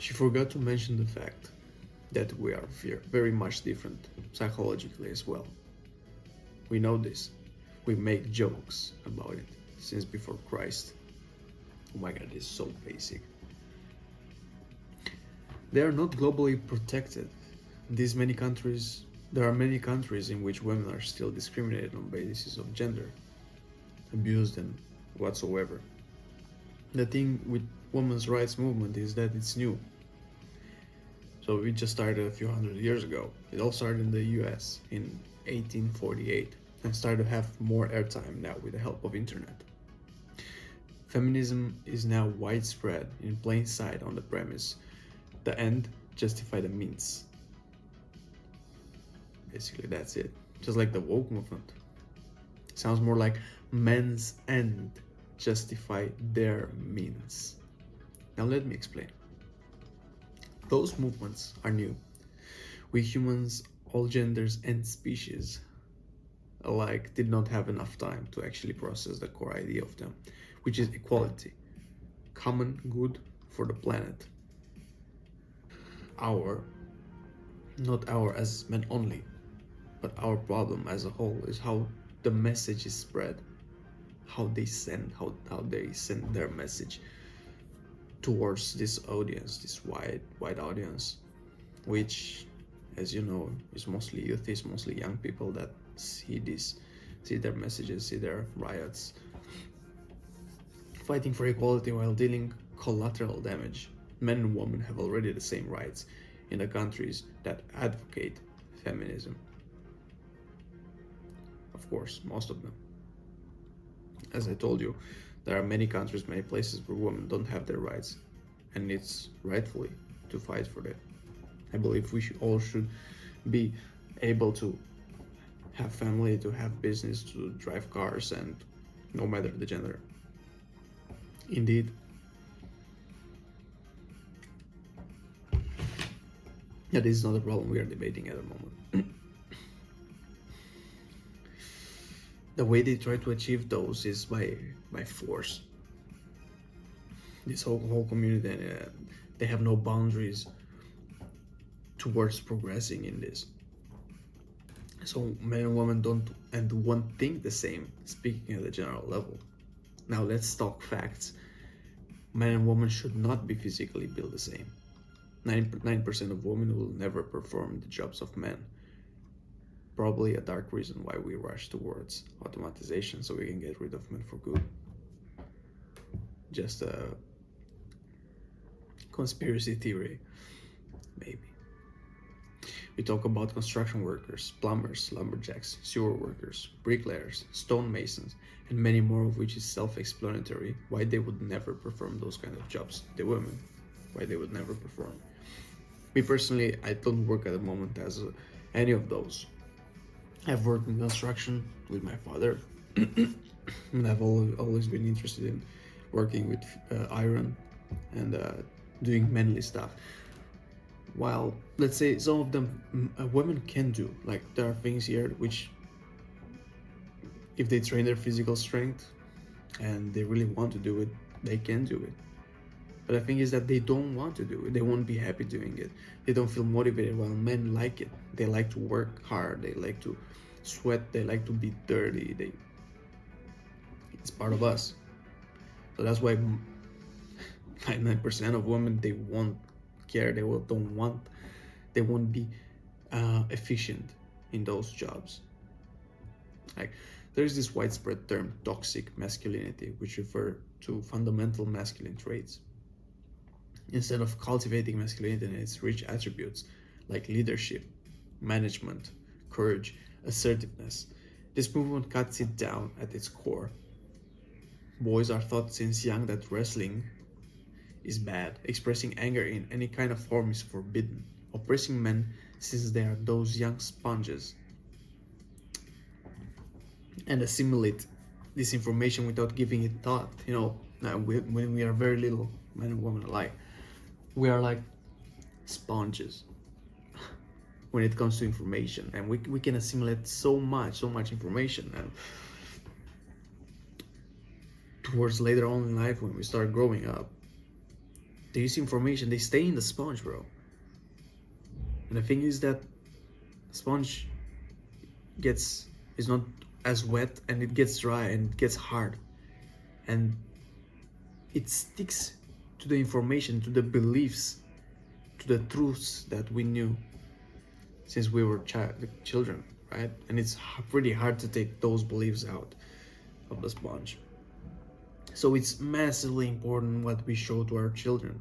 She forgot to mention the fact that we are very much different psychologically as well. We know this. We make jokes about it since before Christ. Oh my god, it's so basic. They are not globally protected. There are many countries in which women are still discriminated on basis of gender, abused and whatsoever. The thing with women's rights movement is that it's new. So it just started a few hundred years ago. It all started in the US in 1848 and started to have more airtime now with the help of internet. Feminism is now widespread in plain sight on the premise the end justify the means. Basically, that's it. Just like the woke movement. Sounds more like men's end justify their means. Now let me explain. Those movements are new. We humans, all genders and species alike, did not have enough time to actually process the core idea of them, which is equality, common good for the planet. Not our as men only, but our problem as a whole is how the message is spread, how they send their message towards this audience, this wide audience, which, as you know, is mostly youth, is mostly young people that see their messages, see their riots, fighting for equality while dealing collateral damage. Men and women have already the same rights in the countries that advocate feminism. Of course, most of them. As I told you, there are many countries, many places where women don't have their rights, and it's rightfully to fight for that. I believe we all should be able to have family, to have business, to drive cars, and no matter the gender. Indeed. Yeah, this is not a problem we are debating at the moment. The way they try to achieve those is by force. This whole community, they have no boundaries towards progressing in this. So men and women won't think the same, speaking at the general level. Now let's talk facts. Men and women should not be physically built the same. 9% of women will never perform the jobs of men. Probably a dark reason why we rush towards automatization, so we can get rid of men for good. Just a conspiracy theory, maybe. We talk about construction workers, plumbers, lumberjacks, sewer workers, bricklayers, stonemasons, and many more, of which is self-explanatory why they would never perform those kind of jobs. The women, why they would never perform. Me personally, I don't work at the moment as any of those. I've worked in construction with my father, and I've always been interested in working with iron and doing manly stuff. While, let's say, some of them women can do, like there are things here which, if they train their physical strength and they really want to do it, they can do it. But the thing is that they don't want to do it. They won't be happy doing it. They don't feel motivated, while men like it. They like to work hard. They like to sweat. They like to be dirty. It's part of us. So that's why 99% of women, they won't care. They won't be efficient in those jobs. Like, there's this widespread term, toxic masculinity, which refer to fundamental masculine traits. Instead of cultivating masculinity and its rich attributes like leadership, management, courage, assertiveness, this movement cuts it down at its core. Boys are taught since young that wrestling is bad. Expressing anger in any kind of form is forbidden. Oppressing men since they are those young sponges, and assimilate this information without giving it thought. When we are very little, men and women alike, we are like sponges when it comes to information, and we can assimilate so much information, and towards later on in life, when we start growing up, This information, they stay in the sponge, bro. And the thing is that sponge gets is not as wet, and it gets dry and it gets hard, and it sticks to the information, to the beliefs, to the truths that we knew since we were children, right? And it's pretty hard to take those beliefs out of the sponge. So it's massively important what we show to our children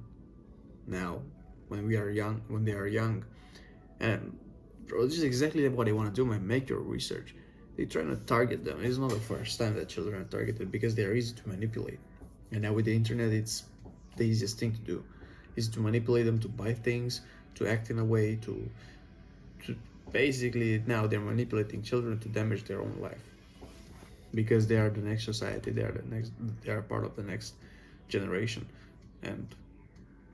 now, when we are young, when they are young. And bro, this is exactly what they want to do, man. Make your research. They're trying to target them. It's not the first time that children are targeted, because they are easy to manipulate. And now with the internet, it's the easiest thing to do, is to manipulate them to buy things, to act in a way, to basically, now they're manipulating children to damage their own life, because they are the next society, they are part of the next generation. And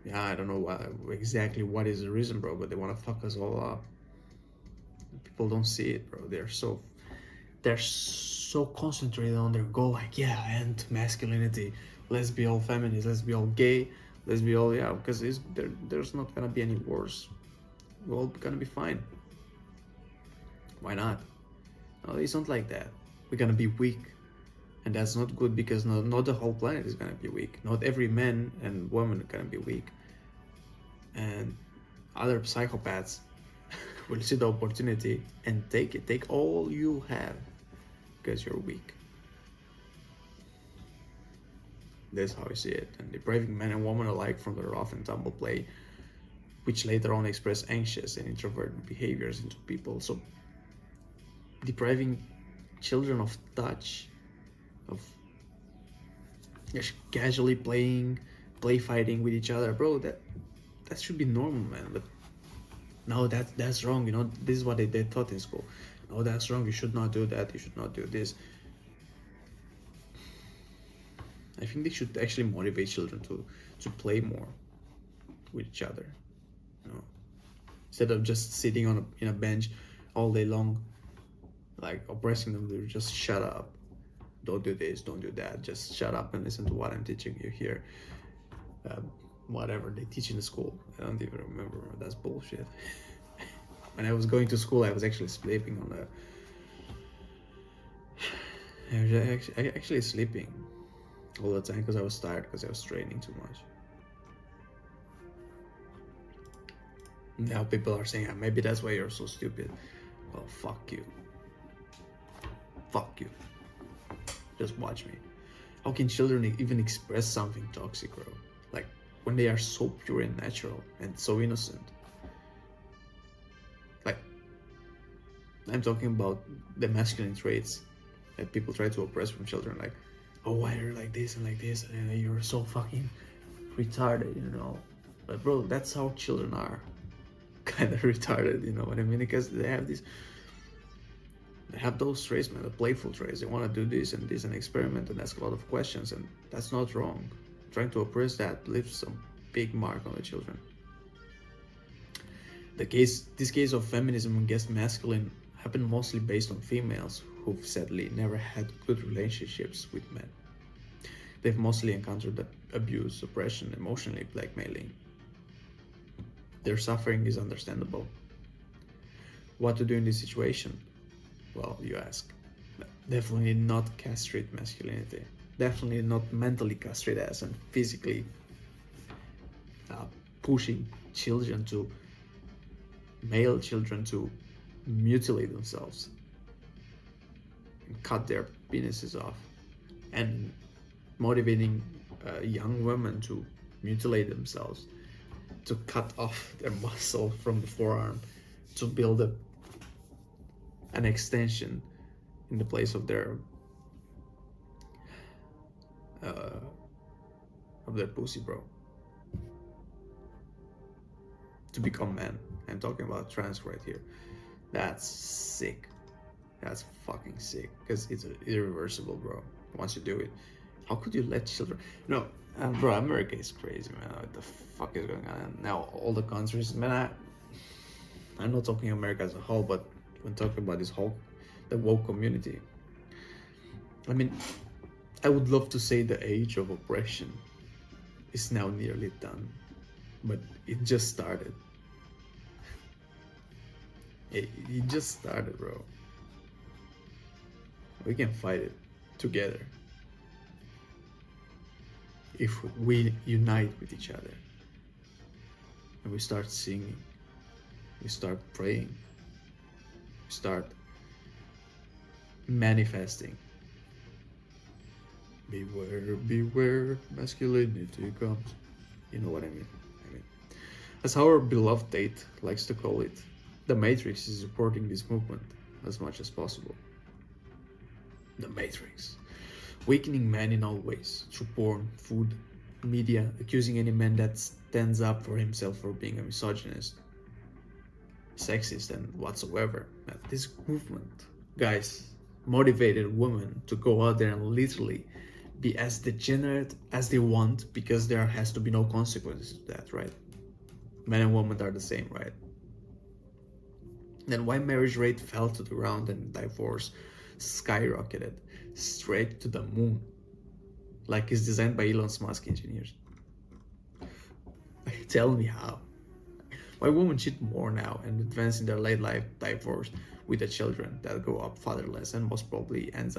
yeah, I don't know exactly what is the reason, bro, but they want to fuck us all up. People don't see it, bro. They're so concentrated on their goal, like, yeah, and masculinity, let's be all feminist, let's be all gay, let's be all, yeah, because there's not gonna be any wars, we're all gonna be fine. Why not? No, it's not like that. We're gonna be weak, and that's not good, because not the whole planet is gonna be weak. Not every man and woman are gonna be weak, and other psychopaths will see the opportunity and take it. Take all you have, because you're weak. That's how I see it. And depriving men and women alike from the rough and tumble play, which later on express anxious and introverted behaviors into people. So depriving children of touch, of just casually play fighting with each other, bro, that should be normal, man. But no, that's wrong, you know. This is what they taught in school. No, that's wrong, you should not do that, you should not do this. I think they should actually motivate children to play more with each other, you know, instead of just sitting in a bench all day long, like oppressing them. To just shut up, don't do this, don't do that, just shut up and listen to what I'm teaching you here. Whatever they teach in the school, I don't even remember. That's bullshit. When I was going to school, I was actually sleeping on the I was actually sleeping all the time, because I was tired, because I was training too much. Now people are saying, maybe that's why you're so stupid. Well, fuck you. Fuck you. Just watch me. How can children even express something toxic, bro? Like, when they are so pure and natural and so innocent. Like, I'm talking about the masculine traits that people try to oppress from children, like, oh, why are you like this, and you're so fucking retarded, you know. But bro, that's how children are. Kind of retarded, you know what I mean? Because they have those traits, man, the playful traits. They want to do this and experiment and ask a lot of questions, and that's not wrong. Trying to oppress that leaves some big mark on the children. This case of feminism against masculine happened mostly based on females who've sadly never had good relationships with men. They've mostly encountered abuse, oppression, emotionally blackmailing. Their suffering is understandable. What to do in this situation? Well, you ask. Definitely not castrate masculinity. Definitely not mentally castrate us and physically pushing male children to mutilate themselves and cut their penises off, and motivating young women to mutilate themselves, to cut off their muscle from the forearm, to build an extension in the place of their pussy, bro, to become men. I'm talking about trans right here. That's sick. That's fucking sick, because it's irreversible, bro. Once you do it, how could you let children? No, bro, America is crazy, man. What the fuck is going on now? All the countries, man. I'm not talking America as a whole, but when talking about the woke community, I mean, I would love to say the age of oppression is now nearly done. But it just started. It just started, bro. We can fight it together if we unite with each other and we start singing, we start praying, we start manifesting. Beware, beware, masculinity comes. You know what I mean? As our beloved Tate likes to call it, the Matrix is supporting this movement as much as possible. The Matrix. Weakening men in all ways, through porn, food, media, accusing any man that stands up for himself for being a misogynist, sexist, and whatsoever. This movement, guys, motivated women to go out there and literally be as degenerate as they want, because there has to be no consequences to that, right? Men and women are the same, right? Then why marriage rate fell to the ground and divorce skyrocketed straight to the moon, like it's designed by Elon Musk engineers? Tell me how. Why women cheat more now and advance in their late life divorce with the children that grow up fatherless and most probably ends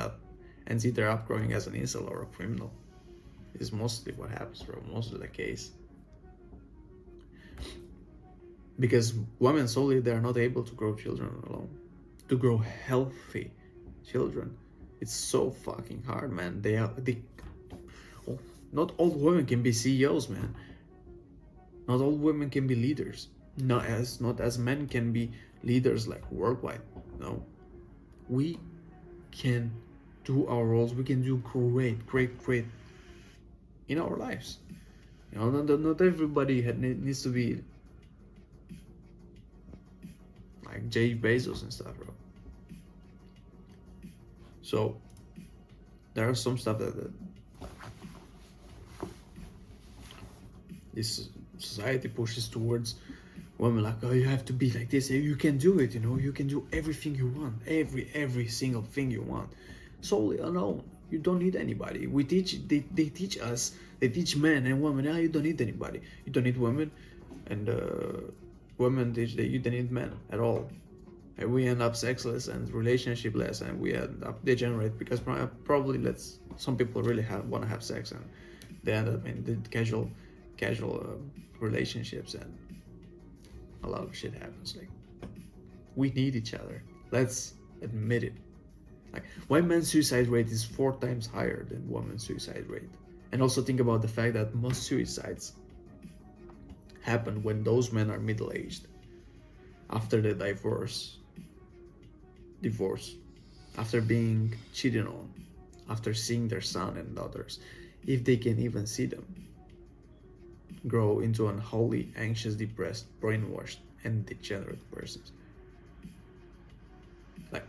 either up growing as an incel or a criminal? Is mostly what happens, bro. Most of the case. Because women solely, they are not able to grow children alone, to grow healthy children. It's so fucking hard, man. Not all women can be CEOs, man. Not all women can be leaders. Not as men can be leaders like worldwide. No, we can do our roles. We can do great in our lives. You know, not everybody needs to be like Jeff Bezos and stuff, bro. So there are some stuff that this society pushes towards women, like, oh, you have to be like this, you can do it, you know, you can do everything you want, every single thing you want, solely alone. You don't need anybody. They teach men and women, you don't need anybody. You don't need women, and women teach that you don't need men at all. And we end up sexless and relationshipless, and we end up degenerate because probably some people really want to have sex, and they end up in the casual relationships, and a lot of shit happens. Like, we need each other. Let's admit it. Like, why men's suicide rate is 4 times higher than women's suicide rate? And also think about the fact that most suicides happen when those men are middle-aged, after the divorce, after being cheated on, after seeing their son and daughters, if they can even see them, grow into unholy, anxious, depressed, brainwashed, and degenerate persons. Like,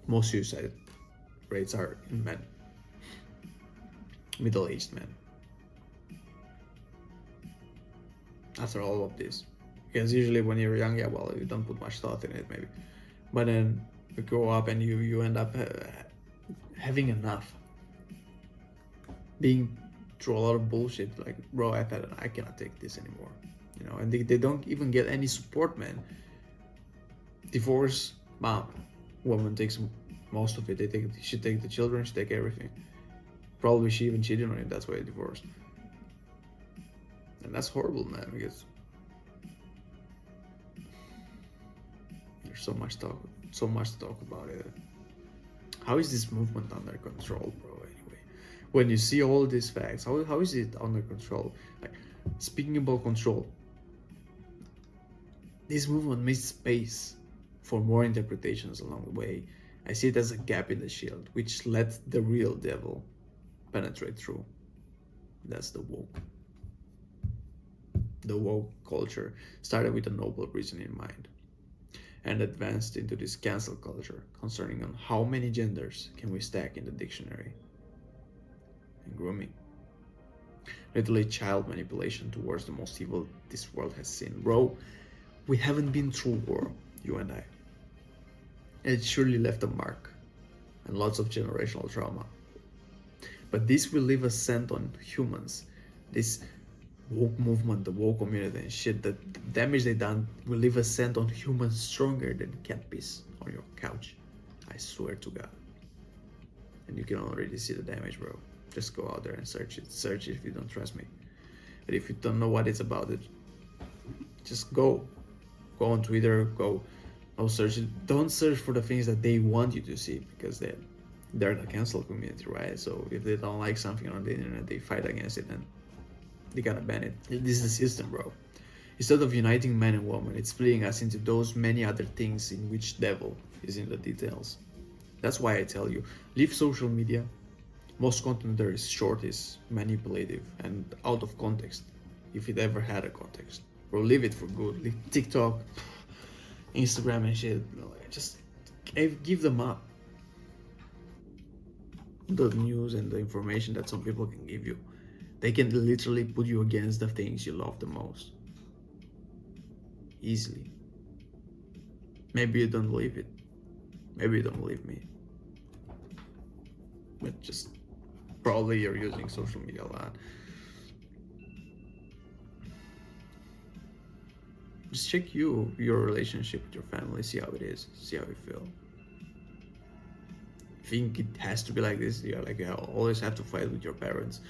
most suicide rates are in men, middle-aged men. After all of this, because usually when you're young, well, you don't put much thought in it, maybe, but then you grow up and you end up having enough, being through a lot of bullshit, like, bro, I cannot take this anymore, you know. And they don't even get any support, man. Divorce, mom, woman takes most of it. She take the children, she take everything. Probably she even cheated on him, that's why they divorced. And that's horrible, man, because there's so much to talk about it. How is this movement under control, bro? Anyway, when you see all these facts, how is it under control? Like, speaking about control, this movement makes space for more interpretations along the way. I see it as a gap in the shield, which let the real devil penetrate through. That's the woke. The woke culture started with a noble reason in mind, and advanced into this cancel culture concerning on how many genders can we stack in the dictionary. And grooming. Literally child manipulation towards the most evil this world has seen. Bro, we haven't been through war, you and I. And it surely left a mark and lots of generational trauma. But this will leave a scent on humans This woke movement, the woke community and shit, the damage they done will leave a scent on humans stronger than cat piss on your couch. I swear to God. And you can already see the damage, bro. Just go out there and search it. Search it if you don't trust me. And if you don't know what it's about, just go on Twitter, go search it. Don't search for the things that they want you to see, because they're the cancel community, right? So if they don't like something on the internet, they fight against it and they gotta ban it. This is the system, bro. Instead of uniting man and woman, it's splitting us into those many other things in which devil is in the details. That's why I tell you, leave social media. Most content there is short, is manipulative and out of context, if it ever had a context. Bro, leave it for good. Leave TikTok, Instagram and shit. Just give them up. The news and the information that some people can give you, they can literally put you against the things you love the most. Easily. Maybe you don't believe it. Maybe you don't believe me. But just probably you're using social media a lot. Just check your relationship with your family, see how it is, see how you feel. Think it has to be like this? Yeah, like you always have to fight with your parents.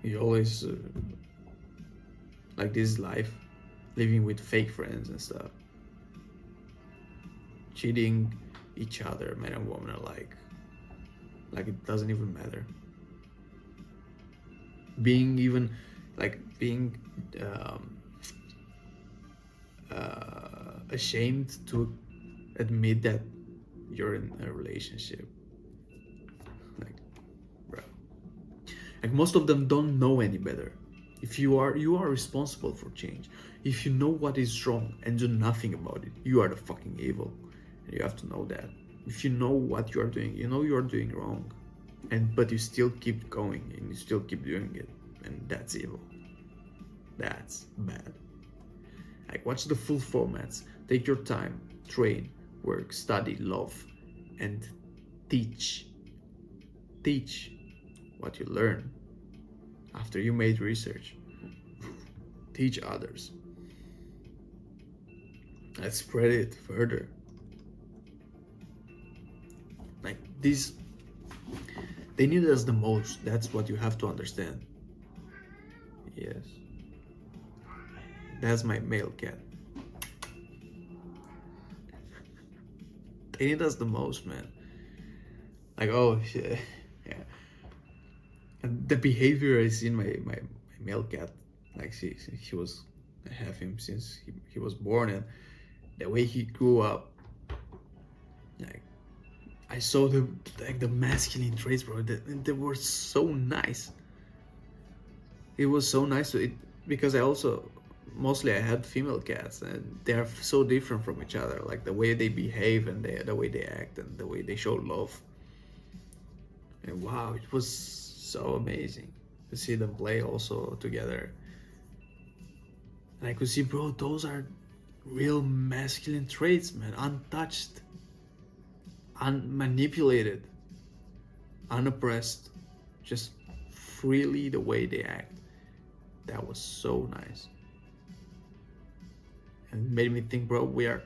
You always like this life, living with fake friends and stuff, cheating each other, man and woman alike, like it doesn't even matter. Being ashamed to admit that you're in a relationship. Like, bro, like most of them don't know any better. If you are responsible for change. If you know what is wrong and do nothing about it, you are the fucking evil. And you have to know that. If you know what you are doing, you know you are doing wrong, but you still keep going and you still keep doing it, and that's evil. That's bad. Like, watch the full formats. Take your time, train, work, study, love, and teach. Teach what you learn after you made research. Teach others. Let's spread it further. Like this, they need us the most. That's what you have to understand. Yes. That's my male cat. They need us the most, man. Like, oh shit. Yeah. And the behavior I see in my male cat, like she was, I have him since he was born, and the way he grew up, like I saw the masculine traits, bro. They were so nice. It was so nice to it, because I also mostly I had female cats, and they are so different from each other, like the way they behave and the way they act and the way they show love. And wow, it was so amazing to see them play also together. And I could see, bro, those are real masculine traits, man. Untouched, unmanipulated, unoppressed, just freely the way they act. That was so nice. And it made me think, bro, we are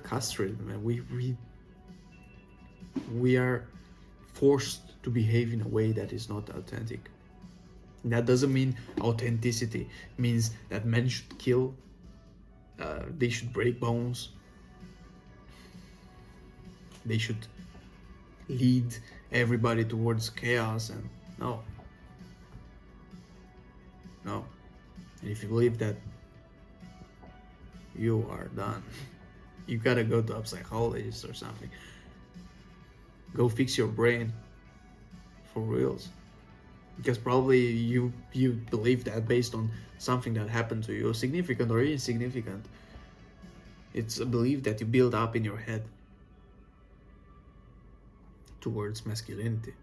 castrated, man. We are forced to behave in a way that is not authentic. And that doesn't mean authenticity. It means that men should kill, they should break bones, they should lead everybody towards chaos, and no. And if you believe that, you are done. You gotta go to a psychologist or something. Go fix your brain for reals, because probably you believe that based on something that happened to you, significant or insignificant. It's a belief that you build up in your head towards masculinity.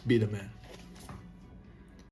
Be the man.